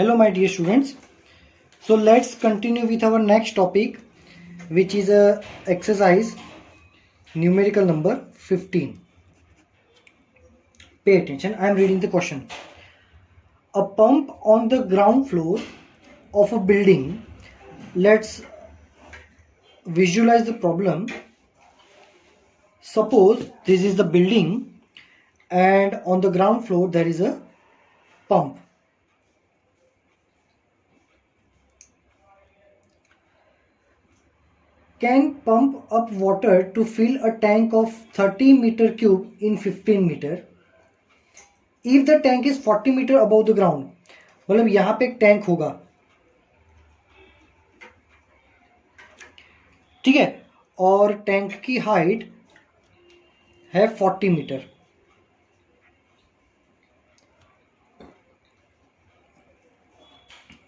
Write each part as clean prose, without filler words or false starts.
Hello my dear students. So let's continue with our next topic, which is a exercise numerical number 15. Pay attention, I am reading the question. A pump on the ground floor of a building. Let's visualize the problem. Suppose this is the building and on the ground floor there is a pump. Can pump up water to fill a tank of 30 meter cube in 15 meter if the tank is 40 meter above the ground. मतलब यहाँ पे एक tank होगा, ठीक है, और tank की height है 40 मीटर.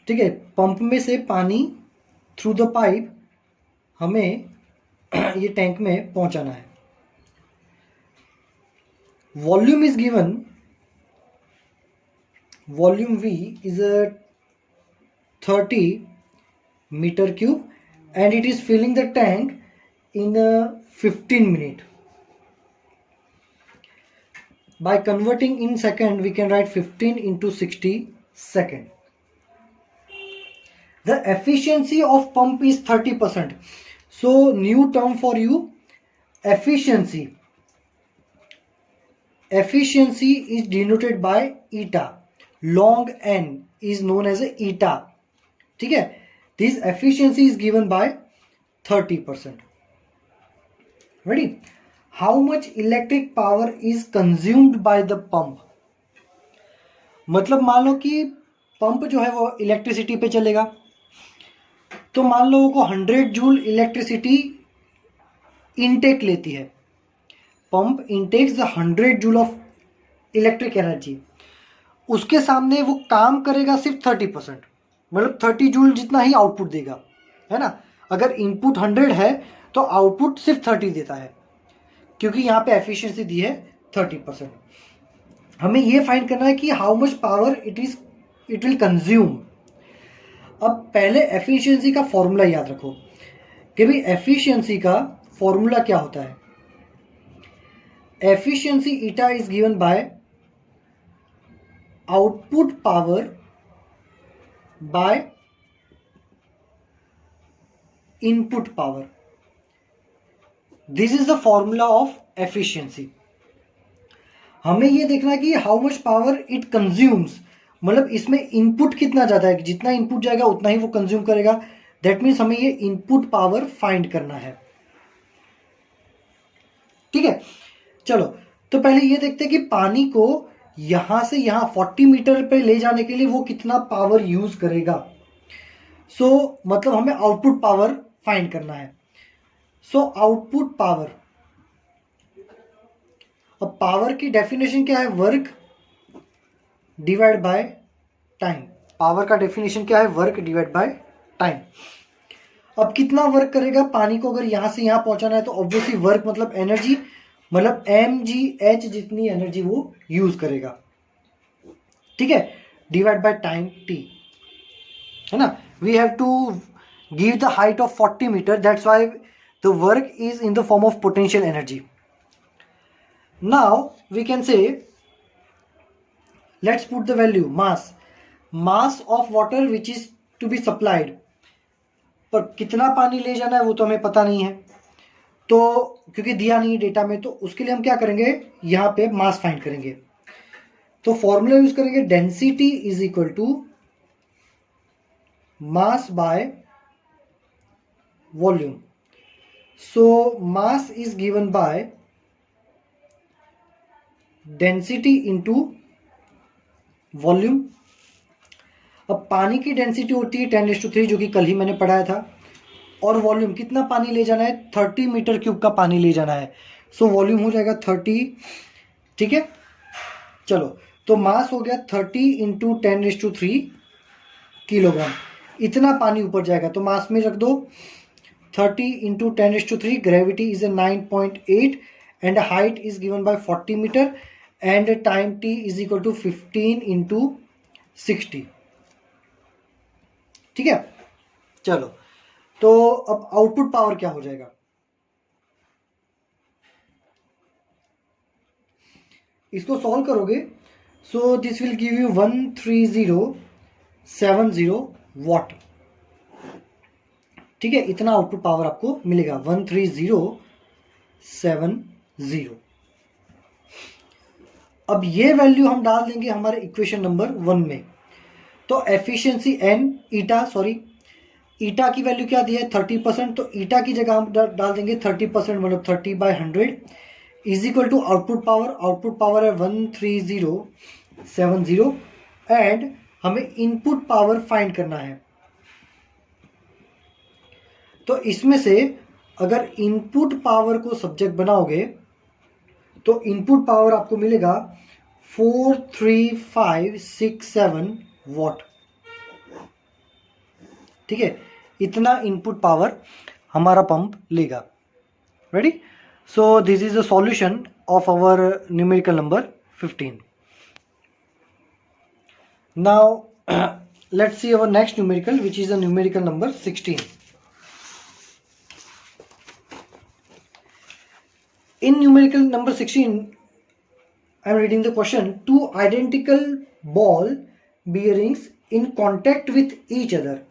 ठीक है, पंप में से पानी थ्रू द पाइप हमें ये टैंक में पहुंचाना है. Volume is given, volume V is a 30 meter cube and it is filling the tank in a 15 minute. By converting in second we can write 15 into 60 second. The efficiency of pump is 30%. So new term for you, efficiency. Efficiency is denoted by eta. Long n is known as a eta. ठीक है, this efficiency is given by 30%. Ready? How much electric power is consumed by the pump? मतलब मान लो कि pump जो है वो electricity पे चलेगा, तो मान लो को 100 जूल इलेक्ट्रिसिटी इनटेक लेती है. Pump intakes 100 joule of electric energy. उसके सामने वो काम करेगा सिर्फ 30%, मतलब 30 जूल जितना ही आउटपुट देगा, है ना. अगर इनपुट 100 है तो आउटपुट सिर्फ 30 देता है, क्योंकि यहाँ पे एफिशिएंसी दी है 30%. हमें ये फाइंड करना है कि how much power it will consume. अब पहले एफिशिएंसी का फॉर्मूला याद रखो कि भाई एफिशिएंसी का फॉर्मूला क्या होता है. Efficiency eta is given bye output power by input power. This is the formula of efficiency. हमें ये देखना है कि how much power it consumes, मतलब इसमें इनपुट कितना ज़्यादा है, जितना इनपुट जाएगा उतना ही वो कंज्यूम करेगा. दैट मीन्स हमें ये इनपुट पावर फाइंड करना है. ठीक है, चलो तो पहले ये देखते हैं कि पानी को यहां से यहां 40 मीटर पे ले जाने के लिए वो कितना पावर यूज करेगा. सो मतलब हमें आउटपुट पावर फाइंड करना है. सो आउटपुट पावर, अब पावर की डेफिनेशन क्या है, work divide by time. Power का डेफिनेशन क्या है, वर्क डिवाइड बाय टाइम. अब कितना वर्क करेगा पानी को, अगर यहां से यहां पहुंचाना है तो ऑब्वियसली वर्क मतलब एनर्जी, मतलब mgh जितनी एनर्जी वो यूज करेगा. ठीक है, डिवाइड बाय टाइम t, है ना. We have to give the height of 40 metre, that's why the work is in the form of potential energy. Now we can say, let's put the value mass of water which is to be supplied. पर कितना पानी ले जाना है वो तो हमें पता नहीं है, तो क्योंकि दिया नहीं है डेटा में, तो उसके लिए हम क्या करेंगे, यहाँ पे मास फाइंड करेंगे. तो फॉर्मूला यूज करेंगे, density is equal to mass by volume. So mass is given by density into volume. अब पानी की डेंसिटी होती है 10⁻³ जो कि कल ही मैंने पढ़ाया था, और वॉल्यूम कितना पानी ले जाना है, 30 मीटर क्यूब का पानी ले जाना है. सो वॉल्यूम हो जाएगा 30. ठीक है, चलो तो मास हो गया 30 इंटू 10⁻³ किलोग्राम. इतना पानी ऊपर जाएगा तो मास में रख दो 30 into 10⁻³. Gravity is 9.8 and height is given by 40 metre and time t is equal to 15 into 60. ठीक है, चलो तो अब आउटपुट पावर क्या हो जाएगा, इसको सॉल्व करोगे so this will give you 13070 what. ठीक है, इतना आउटपुट पावर आपको मिलेगा 13070। अब ये वैल्यू हम डाल देंगे हमारे इक्वेशन नंबर 1 में। तो एफिशिएंसी एन ईटा की वैल्यू क्या दी है 30%, तो ईटा की जगह हम डाल देंगे 30%, मतलब 30/100 is equal to output power है 13070 एंड हमें इनपुट पावर फाइंड करना है। तो इसमें से अगर इनपुट पावर को सब्जेक्ट बनाओगे तो इनपुट पावर आपको मिलेगा 43567 वॉट। ठीक है, इतना इनपुट पावर हमारा पंप लेगा। Ready, so this is the solution of our numerical number 15। Now let's see our next numerical which is the numerical number 16। In numerical number 16, I am reading the question. Two identical ball bearings in contact with each other.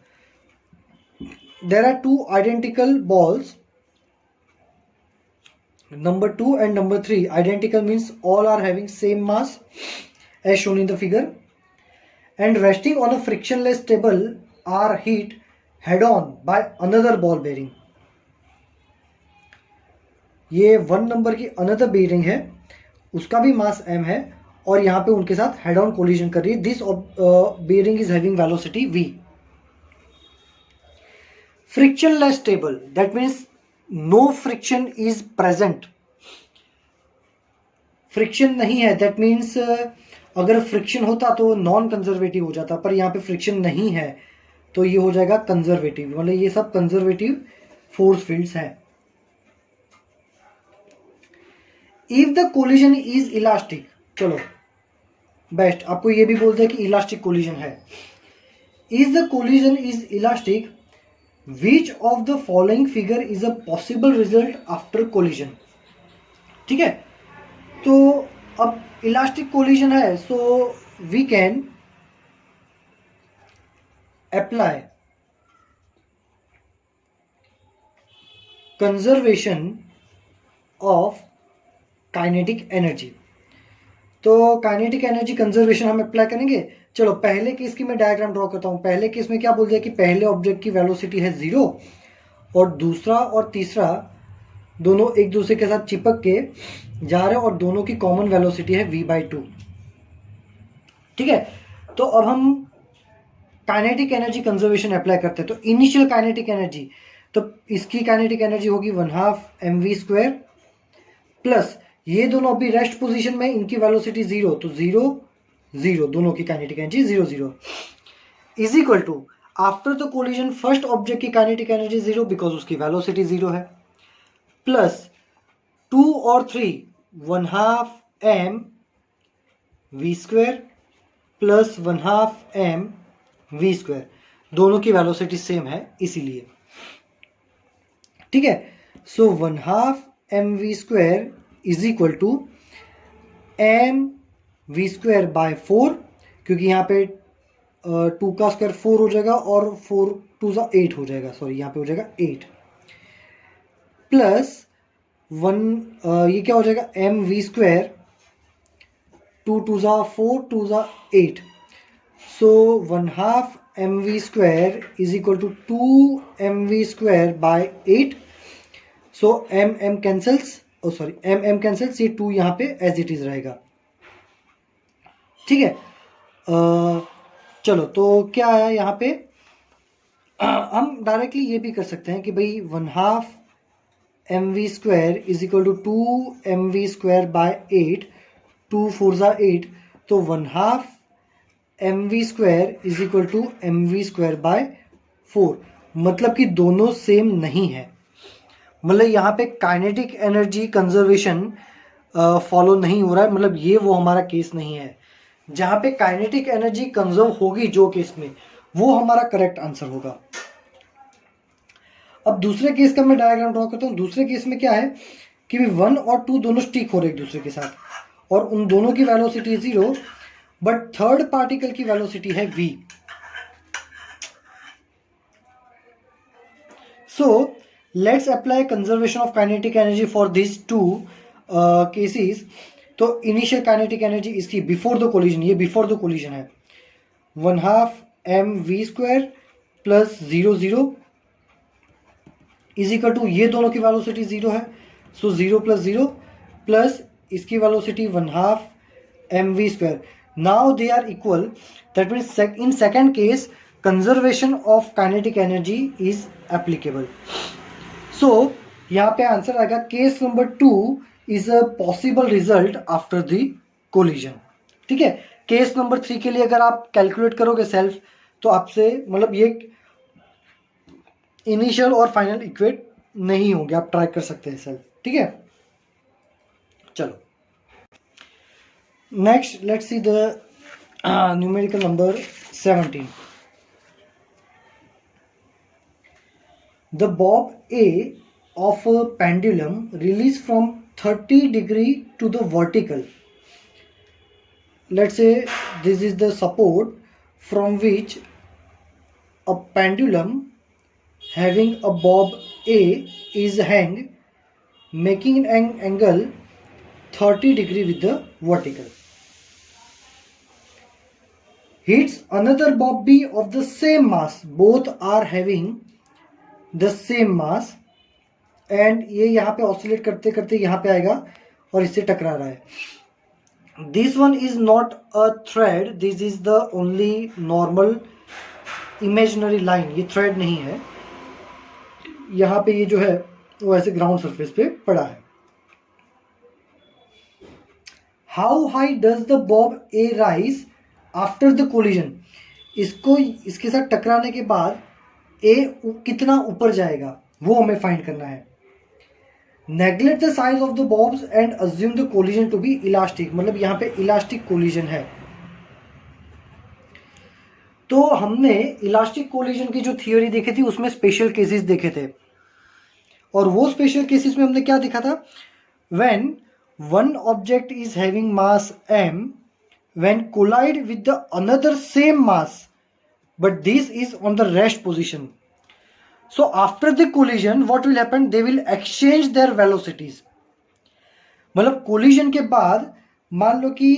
There are two identical balls. Number 2 and number 3. Identical means all are having same mass as shown in the figure. And resting on a frictionless table are hit head on by another ball bearing. ये 1 number की another bearing है, उसका भी मास m है और यहाँ पे उनके साथ हेड ऑन कोलिजन कर रही है। This bearing is having velocity v। Frictionless table, that means no friction is present. Friction नहीं है, दैट मीन्स अगर फ्रिक्शन होता तो नॉन कंजर्वेटिव हो जाता, पर यहाँ पे फ्रिक्शन नहीं है तो ये हो जाएगा कंजर्वेटिव, मतलब ये सब कंजर्वेटिव फोर्स फील्ड्स हैं। If the collision is elastic, चलो बेस्ट आपको ये भी बोलते हैं कि इलास्टिक कोलिजन है। Is the collision is elastic, which of the following figure is a possible result after collision. ठीक है, तो अब इलास्टिक कोलिजन है so we can apply conservation of kinetic energy. तो काइनेटिक एनर्जी कंजर्वेशन हम apply करेंगे। चलो पहले केस की मैं डायग्राम ड्रॉ करता हूँ। पहले केस में क्या बोल दिया कि पहले ऑब्जेक्ट की वेलोसिटी है 0 और दूसरा और तीसरा दोनों एक दूसरे के साथ चिपक के जा रहे हैं और दोनों की कॉमन वेलोसिटी है v/2। ठीक है, तो अब हम काइनेटिक एनर्जी कंजर्वेशन अप्लाई करते हैं। तो इनिशियल काइनेटिक एनर्जी, तो इसकी काइनेटिक एनर्जी होगी 1/2 mv² प्लस ये दोनों अभी रेस्ट पोजीशन में, इनकी वेलोसिटी 0, तो 0 0 दोनों की kinetic energy 0 0 is equal to after the collision first object की काइनेटिक एनर्जी 0 बिकॉज उसकी वेलोसिटी 0 है, प्लस 2 और 3 1/2 mv² प्लस 1/2 mv², दोनों की वेलोसिटी सेम है इसीलिए। ठीक है, सो 1/2 mv² is equal to mv²/4, क्योंकि यहाँ पे 2 का स्क्वायर 4 हो जाएगा और 4 2 8 हो जाएगा, सॉरी यहाँ पे हो जाएगा 8 प्लस 1 ये क्या हो जाएगा mv², 2 2 4 2 8, so 1/2 mv² is equal to 2 mv²/8। So m cancels, sorry m cancels, ये 2 यहाँ पे एज इट इज रहेगा। ठीक है, चलो तो क्या आया यहाँ पे, हम डायरेक्टली ये भी कर सकते हैं कि भाई 1/2 mv² is equal to 2 mv²/8, 2 4 8, तो 1/2 mv² is equal to mv²/4, मतलब कि दोनों सेम नहीं है। मतलब यहाँ पे काइनेटिक एनर्जी कंजर्वेशन फॉलो नहीं हो रहा है, मतलब ये वो हमारा केस नहीं है। जहाँ पे काइनेटिक एनर्जी कंजर्व होगी जो केस में, वो हमारा करेक्ट आंसर होगा। अब दूसरे केस का मैं डायग्राम ड्रॉ करता हूँ। दूसरे केस में क्या है कि 1 और 2 दोनों स्टिक हो रहे एक दूसरे के साथ और उन दोनों की वेलोसिटी 0, बट थर्ड पार्टिकल की वेलोसिटी है v। So let's apply conservation of kinetic energy for this two cases. तो इनिशियल काइनेटिक एनर्जी इसकी बिफोर द कोलिजन, ये बिफोर द कोलिजन है, 1/2 mv² plus 0 0 is equal to, ये दोनों की velocity 0 है, सो 0 प्लस 0 प्लस इसकी velocity 1/2 mv²। Now they are equal, that means in second case conservation of kinetic energy is applicable. So यहाँ पे answer आएगा case number 2 is a possible result after the collision. ठीक है, case number 3 के लिए अगर आप कैलकुलेट करोगे सेल्फ तो आपसे मतलब ये इनिशियल और फाइनल इक्वेट नहीं होंगे, आप ट्राई कर सकते हैं सेल्फ। ठीक है, चलो next let's see the numerical number 17। The bob A of a pendulum released from 30 degree to the vertical. Let's say this is the support from which a pendulum having a bob A is hang, making an angle 30 degree with the vertical. Hits another bob B of the same mass. Both are having the same mass and ये यहाँ पे oscillate करते करते यहाँ पे आएगा और इससे टकरा रहा है। This one is not a thread, this is the only normal imaginary line, ये थ्रेड नहीं है। यहाँ पे ये जो है वो ऐसे ग्राउंड सरफेस पे पड़ा है। How high does the Bob A rise after the collision, इसको इसके साथ टकराने के बाद ए कितना ऊपर जाएगा वो हमें फाइंड करना है। Neglect the size of the bobs and assume the collision to be elastic, मतलब यहाँ पे इलास्टिक कोलिजन है। तो हमने इलास्टिक कोलिजन की जो थियोरी देखी थी उसमें स्पेशल केसेस देखे थे और वो स्पेशल केसेस में हमने क्या देखा था, when one object is having mass m, when collide with the another same mass but this is on the rest position. So after the collision what will happen, they will exchange their velocities। मतलब collision के बाद मान लो कि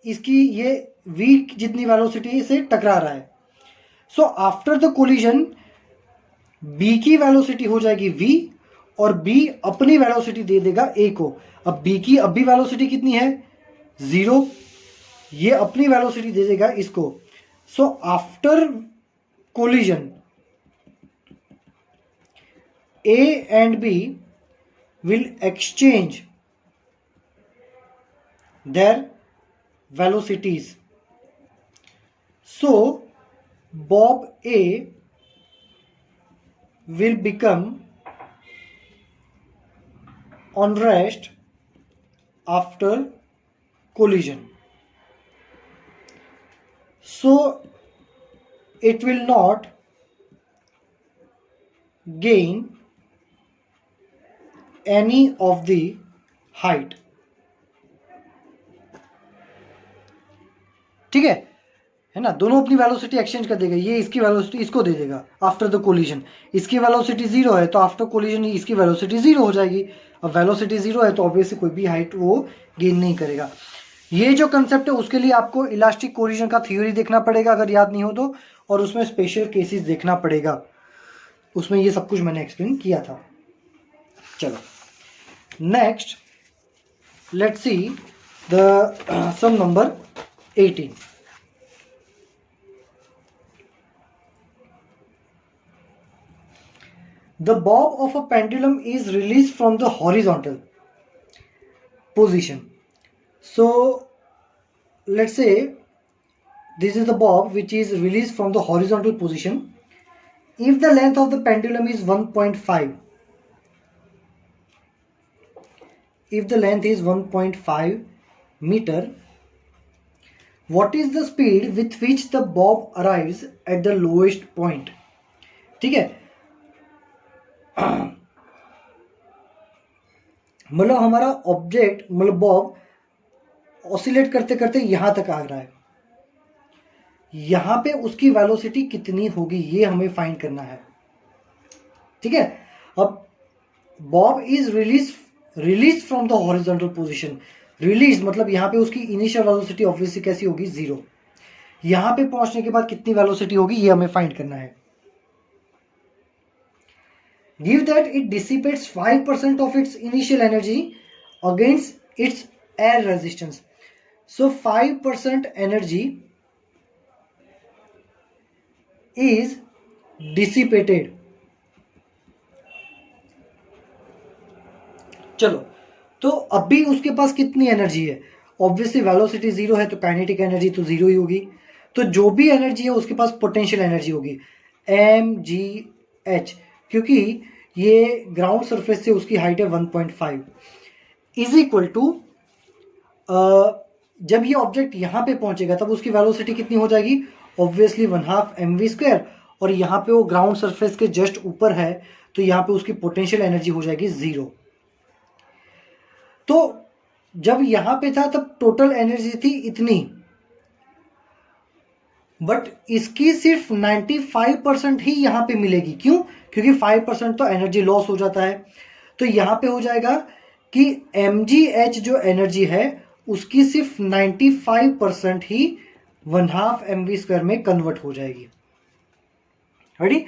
इसकी ये v जितनी velocity से टकरा रहा है, so after the collision b की वेलोसिटी हो जाएगी v और b अपनी वेलोसिटी दे देगा a को। अब b की अभी वेलोसिटी कितनी है 0, ये अपनी वेलोसिटी दे देगा इसको। So after collision A and B will exchange their velocities. So bob A will become on rest after collision. So it will not gain any of the height। ठीक है ना, दोनों अपनी वेलोसिटी एक्सचेंज कर देगा, ये इसकी वेलोसिटी इसको दे देगा आफ्टर द कोलिजन। इसकी वेलोसिटी 0 है तो आफ्टर कोलिजन इसकी वेलोसिटी 0 हो जाएगी। अब वेलोसिटी 0 है तो ऑब्वियसली कोई भी हाइट वो गेन नहीं करेगा। ये जो कंसेप्ट है उसके लिए आपको इलास्टिक कोलिजन का थ्योरी देखना पड़ेगा अगर याद नहीं हो तो, और उसमें स्पेशल केसेस देखना पड़ेगा, उसमें ये सब कुछ मैंने एक्सप्लेन किया था। चलो next let's see the sum number 18। The bob of a pendulum is released from the horizontal position. So let's say this is the bob which is released from the horizontal position. If the length of the pendulum is 1.5, if the length is 1.5 meter, what is the speed with which the bob arrives at the lowest point. ठीक है, मतलब हमारा object मतलब Bob oscillate करते करते यहां तक आ रहा है, यहां पे उसकी वेलोसिटी कितनी होगी ये हमें फाइंड करना है. ठीक है, अब Bob is release from the horizontal position. Release मतलब यहां पे उसकी इनिशियल वेलोसिटी ऑब्वियसली कैसी होगी, 0. यहां पे पहुंचने के बाद कितनी वेलोसिटी होगी ये हमें फाइंड करना है. Give that it dissipates 5% of its initial energy against it's air resistance. So 5% energy is dissipated. चलो, तो अभी उसके पास कितनी एनर्जी है, ऑब्वियसली वेलोसिटी 0 है तो काइनेटिक एनर्जी तो 0 ही होगी. तो जो भी एनर्जी है उसके पास पोटेंशियल एनर्जी होगी mgh, क्योंकि ये ग्राउंड सरफेस से उसकी हाइट है 1.5 इज इक्वल टू, जब ये ऑब्जेक्ट यहां पे पहुंचेगा तब उसकी वेलोसिटी कितनी हो जाएगी, ऑब्वियसली 1/2 mv². और यहाँ पे वो ग्राउंड सरफेस के जस्ट ऊपर है तो यहाँ पे उसकी पोटेंशियल एनर्जी हो जाएगी 0. तो जब यहां पे था तब टोटल एनर्जी थी इतनी, बट इसकी सिर्फ 95% ही यहां पे मिलेगी. क्यों, क्योंकि 5% तो एनर्जी लॉस हो जाता है. तो यहां पे हो जाएगा कि mgh जो एनर्जी है उसकी सिर्फ 95% ही 1/2 mv² में कन्वर्ट हो जाएगी. रेडी,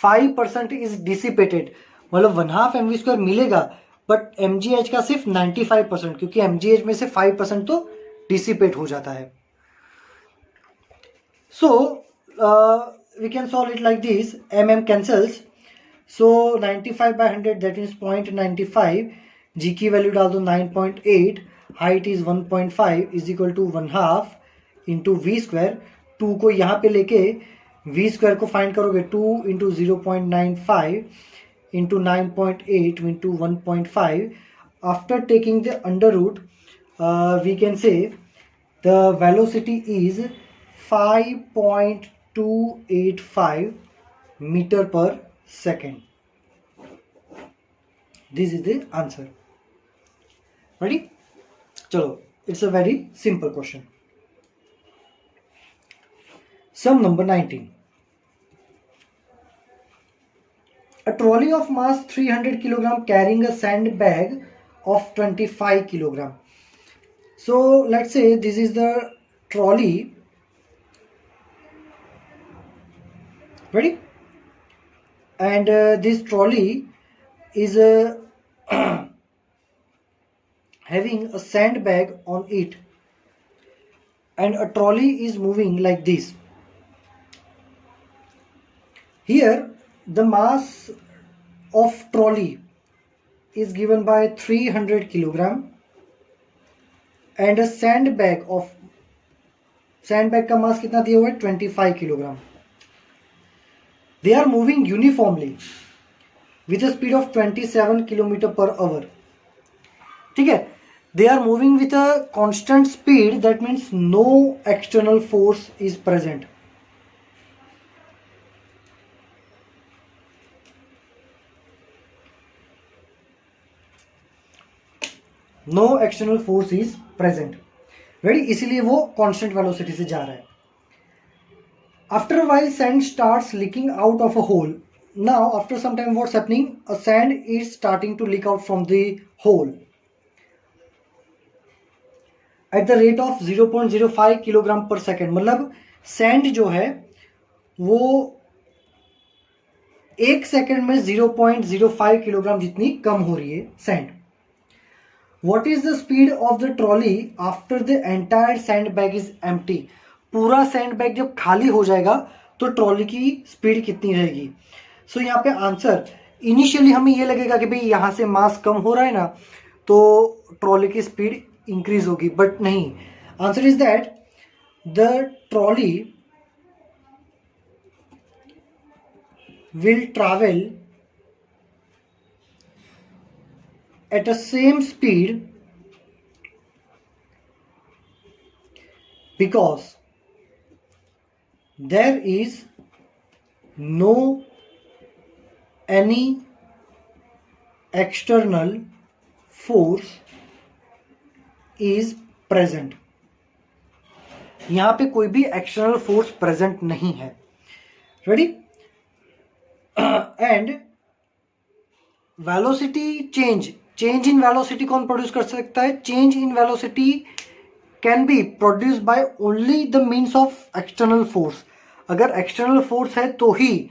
5% इज डिसिपेटेड, मतलब 1/2 mv² मिलेगा बट mgh का सिर्फ 95%, क्योंकि mgh में से 5% तो डिसिपेट हो जाता है. So we can solve it like this. mm cancels, so 95 by 100 that means 0.95. g की वैल्यू डाल दो 9.8, height is 1.5 is equal to 1/2 into v². 2 को यहाँ पे लेके v² को फाइंड करोगे, 2 into 0.95 into 9.8 into 1.5. After taking the under root we can say the velocity is 5.285 meter per second. This is the answer. Ready? Chalo, it's a very simple question. Sum number 19. A trolley of mass 300 kg carrying a sandbag of 25 kg. So let's say this is the trolley. Ready? And this trolley is having a sandbag on it, and a trolley is moving like this. Here the mass of trolley is given by 300 kg and a sandbag का मास कितना दिया हुआ है, 25 kg. They are moving uniformly with a speed of 27 km per hour. ठीक है, they are moving with a constant speed, that means no external force is present. No external force is present. Ready? इसीलिए वो constant velocity से जा रहा है. After a while sand starts leaking out of a hole. Now after some time what's happening, a sand is starting to leak out from the hole at the rate of 0.05 kilogram पर second. मतलब sand जो है वो 1 second में 0.05 kilogram जितनी कम हो रही है sand. What is the speed of the trolley after the entire sandbag is empty? पूरा सैंडबैग जब खाली हो जाएगा तो ट्रॉली की स्पीड कितनी रहेगी. सो यहाँ पे आंसर इनिशियली हमें ये लगेगा कि भाई यहाँ से मास कम हो रहा है ना तो ट्रॉली की स्पीड इंक्रीज होगी, बट नहीं. Answer is that the trolley will travel at a same speed because there is no any external force is present. यहां पे कोई भी एक्सटर्नल फोर्स प्रेजेंट नहीं है. Ready? And velocity change in velocity कौन produce कर सकता है? Change in velocity can be produce by only the means of external force. अगर एक्सटर्नल फोर्स है तो ही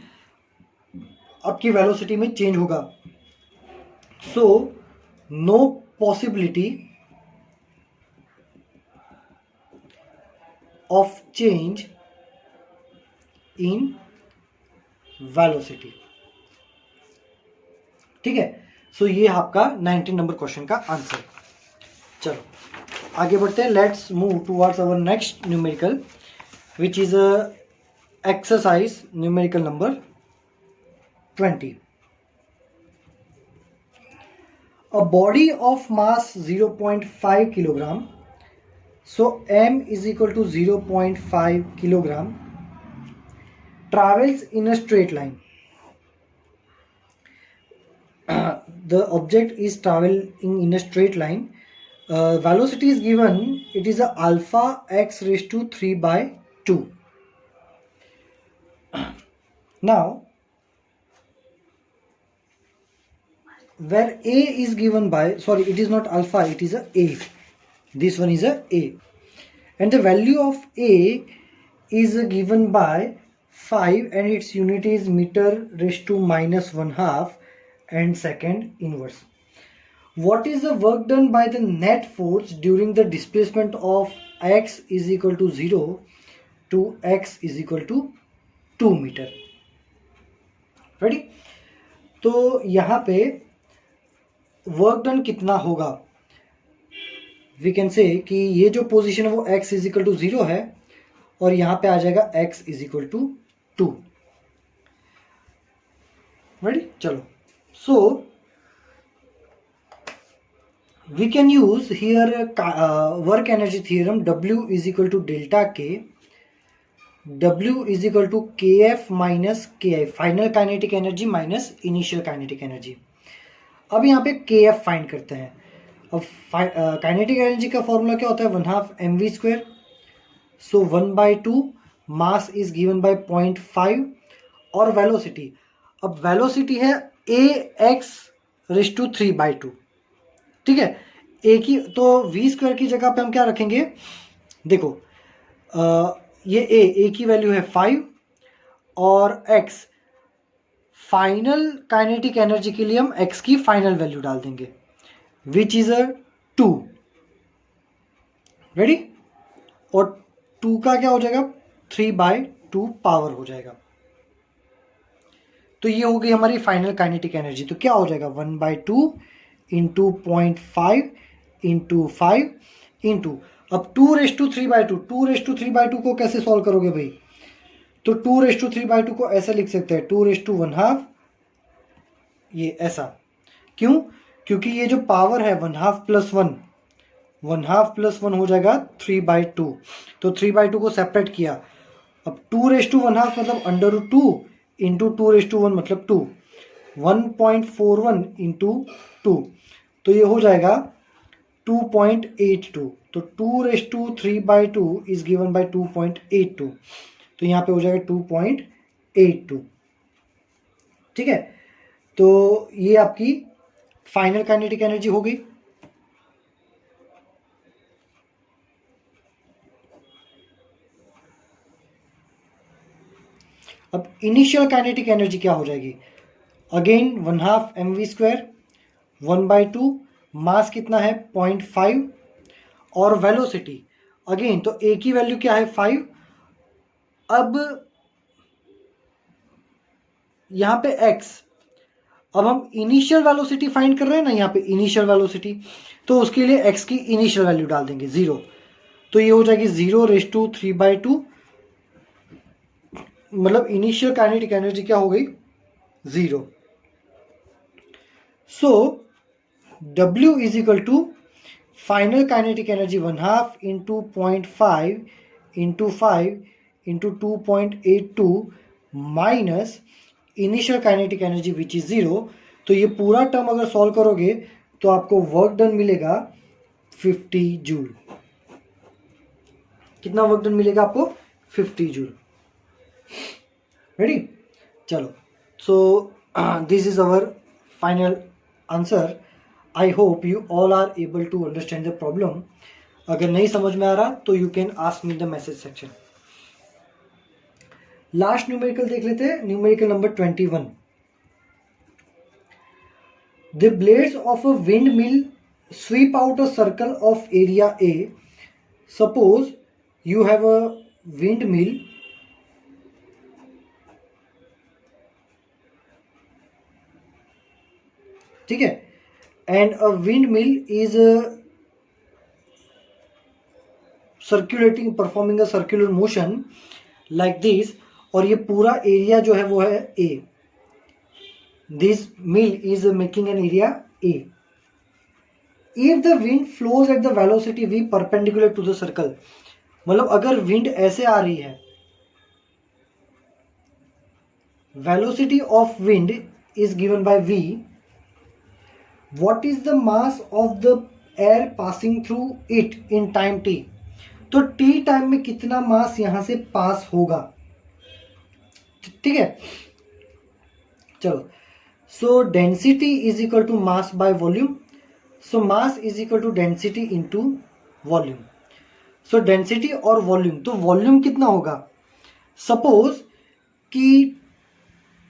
आपकी वेलोसिटी में चेंज होगा. So no possibility of change in velocity. ठीक है. सो ये आपका 19 नंबर क्वेश्चन का आंसर. चलो आगे बढ़ते हैं. Let's move towards our next numerical which is exercise numerical number 20. A body of mass 0.5 kilogram, so m is equal to 0.5 kilogram, travels in a straight line. The object is traveling in a straight line. Velocity is given, it is a alpha x raised to 3 by 2. Now where a is given by, sorry, it is not alpha, it is a. This one is a, and the value of a is given by 5 and its unit is meter raised to -1/2 and second inverse. What is the work done by the net force during the displacement of x is equal to 0 to x is equal to 2 meter? Ready? तो यहाँ पे work done कितना होगा? We can से कि ये जो position है वो x इज इक्वल टू 0 है और यहाँ पे आ जाएगा x is equal to 2. Ready? चलो. So we can use here work energy theorem. W is equal to delta K, W is equal to KF minus KI, final kinetic energy minus initial kinetic energy. अब यहाँ पे KF find करते हैं. अब kinetic energy का formula क्या होता है? 1/2 mv². So 1/2 mass is given bye 0.5 और वेलोसिटी. अब वेलोसिटी है ax रेज़ टू 3/2. ठीक है. a की तो v² की जगह पे हम क्या रखेंगे? देखो ये a की वैल्यू है 5 और x फाइनल काइनेटिक एनर्जी के लिए हम x की फाइनल वैल्यू डाल देंगे विच इज 2. रेडी? और 2 का क्या हो जाएगा? 3/2 पावर हो जाएगा. तो ये हो गई हमारी फाइनल काइनेटिक एनर्जी. तो क्या हो जाएगा? 1/2 इंटू 0.5 इंटू 5 इंटू, अब 2/3/2. 2/3/2 को कैसे सॉल्व करोगे भाई? तो 2/3/2 को ऐसा लिख सकते हैं 2/1/2. ये ऐसा क्यों? क्योंकि ये जो पावर है 1/2 + 1, 1/2 + 1 हो जाएगा 3/2. तो 3/2 को सेपरेट किया. अब 2/1/2 मतलब √2 इंटू 2/1 मतलब 2. 1.41 इंटू 2 तो ये हो जाएगा 2.82. तो 2/3/2 इज गिवन बाय 2.82. तो यहाँ पे हो जाएगा 2.82. ठीक है. तो ये आपकी फाइनल काइनेटिक एनर्जी हो गई. अब इनिशियल काइनेटिक एनर्जी क्या हो जाएगी? अगेन 1/2 mv², 1/2 मास कितना है? 0.5 और वेलोसिटी अगेन तो a की वैल्यू क्या है? 5. अब यहां पे x, अब हम इनिशियल वेलोसिटी फाइंड कर रहे हैं ना, यहाँ पे इनिशियल वेलोसिटी, तो उसके लिए x की इनिशियल वैल्यू डाल देंगे 0. तो ये हो जाएगी 0/3/2. मतलब इनिशियल काइनेटिक एनर्जी क्या हो गई? 0. So W is equal to final kinetic energy 1/2 into 0.5 into 5 into 2.82 minus initial kinetic energy which is 0। तो ये पूरा टर्म अगर सॉल्व करोगे तो आपको वर्क डन मिलेगा 50 जूल। कितना वर्क डन मिलेगा आपको? 50 जूल। रेडी? चलो, so this is our final answer. I hope you all are able to understand the problem. अगर नहीं समझ में आ रहा तो you can ask me the message section. Last numerical देख लेते हैं, numerical number 21। The blades of a wind mill sweep out a circle of area A. Suppose you have a wind mill ठीक है, and a wind mill is circulating, performing a circular motion like this, और ये पूरा area जो है वो है A. This mill is making an area A. If the wind flows at the velocity v perpendicular to the circle, मतलब अगर wind ऐसे आ रही है, velocity of wind is given by v, what is the mass of the air passing through it in time t। तो t time में कितना मास यहां से पास होगा, ठीक है। चलो, so density is equal to mass by volume. So mass is equal to density into volume. So density और वॉल्यूम, तो वॉल्यूम कितना होगा? सपोज कि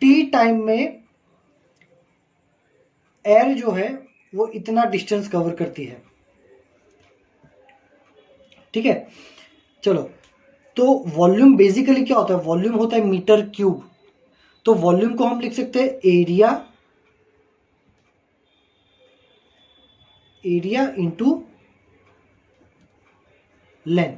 टी टाइम में एयर जो है वो इतना डिस्टेंस कवर करती है, ठीक है। चलो, तो वॉल्यूम बेसिकली क्या होता है? वॉल्यूम होता है मीटर क्यूब। तो वॉल्यूम को हम लिख सकते हैं एरिया इंटू लेंथ,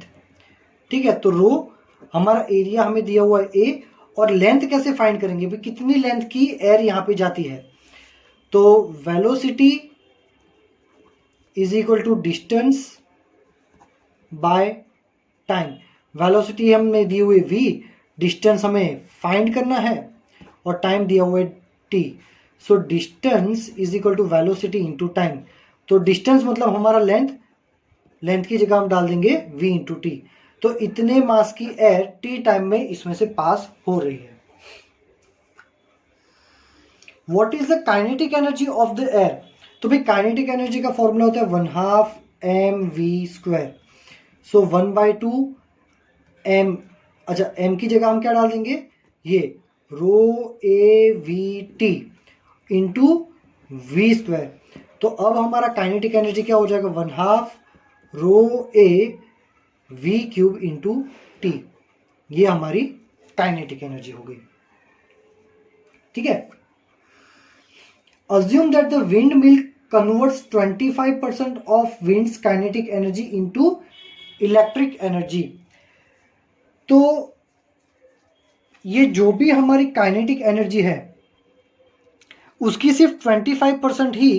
ठीक है। तो रो हमारा एरिया हमें दिया हुआ है ए, और लेंथ कैसे फाइंड करेंगे भाई? कितनी लेंथ की एयर यहां पे जाती है? तो velocity is equal to distance by time. Velocity हमें दी हुई v, डिस्टेंस हमें फाइंड करना है, और टाइम दिया हुआ है t। So distance is equal to velocity into time. तो डिस्टेंस मतलब हमारा लेंथ, लेंथ की जगह हम डाल देंगे v इंटू टी। तो इतने मास की एयर t टाइम में इसमें से पास हो रही है। What is the kinetic energy of the air? तो भाई काइनेटिक एनर्जी का फॉर्मूला होता है 1/2 mv²। सो 1/2 m, अच्छा m की जगह हम क्या डाल देंगे? ये rho A V T into v²। तो अब हमारा काइनेटिक एनर्जी क्या हो जाएगा? 1/2 rho A V cube into T. ये हमारी काइनेटिक एनर्जी हो गई, ठीक है। Assume that the windmill converts 25% of wind's kinetic energy into electric energy। तो ये जो भी हमारी काइनेटिक एनर्जी है उसकी सिर्फ 25% ही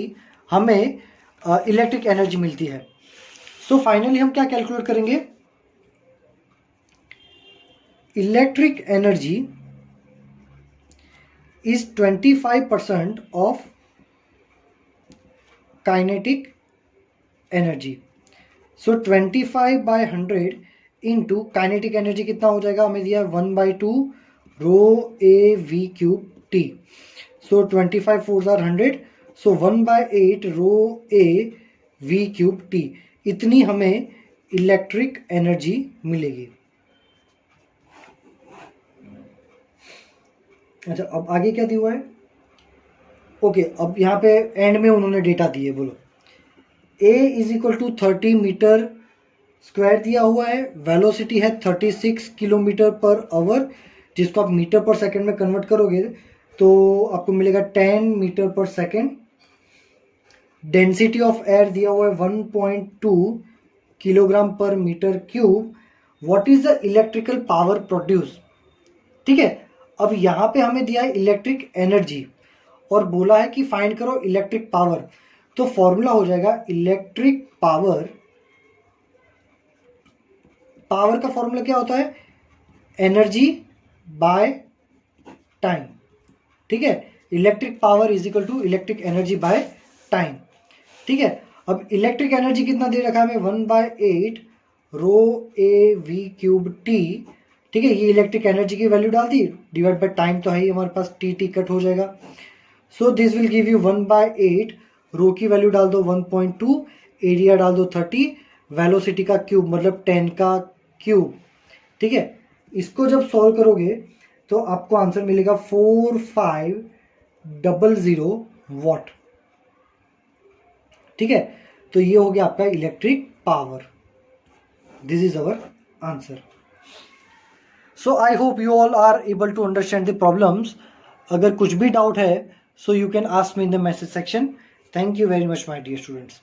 हमें इलेक्ट्रिक एनर्जी मिलती है। सो फाइनली हम क्या कैलकुलेट करेंगे? Electric energy is 25% of kinetic energy। So 25/100 into kinetic energy कितना हो जाएगा? हमें दिया 1/2 rho A V cube T. So 25 4 are 100, so 1/8 rho A V cube T. इतनी हमें इलेक्ट्रिक एनर्जी मिलेगी। अच्छा, अब आगे क्या दिया हुआ है? ओके, अब यहाँ पे एंड में उन्होंने डेटा दिए। बोलो, A is equal to 30 metre square दिया हुआ है, वेलोसिटी है 36 किलोमीटर पर आवर, जिसको आप मीटर पर सेकंड में कन्वर्ट करोगे तो आपको मिलेगा 10 मीटर पर सेकंड। डेंसिटी ऑफ एयर दिया हुआ है 1.2 किलोग्राम पर metre cube. What is the electrical power produce? ठीक है, अब यहाँ पे हमें दिया है इलेक्ट्रिक एनर्जी और बोला है कि फाइंड करो इलेक्ट्रिक पावर। तो फॉर्मूला हो जाएगा इलेक्ट्रिक पावर पावर का फॉर्मूला क्या होता है? एनर्जी बाय टाइम, ठीक है। Electric power is equal to electric energy by time, ठीक है। अब इलेक्ट्रिक एनर्जी कितना दे रखा है हमें? 1/8 rho A V cube T, ठीक है। ये इलेक्ट्रिक एनर्जी की वैल्यू डाल दी, डिवाइड बाय टाइम तो है ही हमारे पास, टी कट हो जाएगा। So this will give you 1/8, रो की वैल्यू डाल दो 1.2, एरिया डाल दो 30, वेलोसिटी का क्यूब मतलब 10 का क्यूब, ठीक है। इसको जब सॉल्व करोगे तो आपको आंसर मिलेगा 4500 वॉट, ठीक है। तो ये हो गया आपका electric power. This is our answer. So I hope you all are able to understand the problems. अगर कुछ भी डाउट है so you can ask me in the message section. Thank you very much my dear students.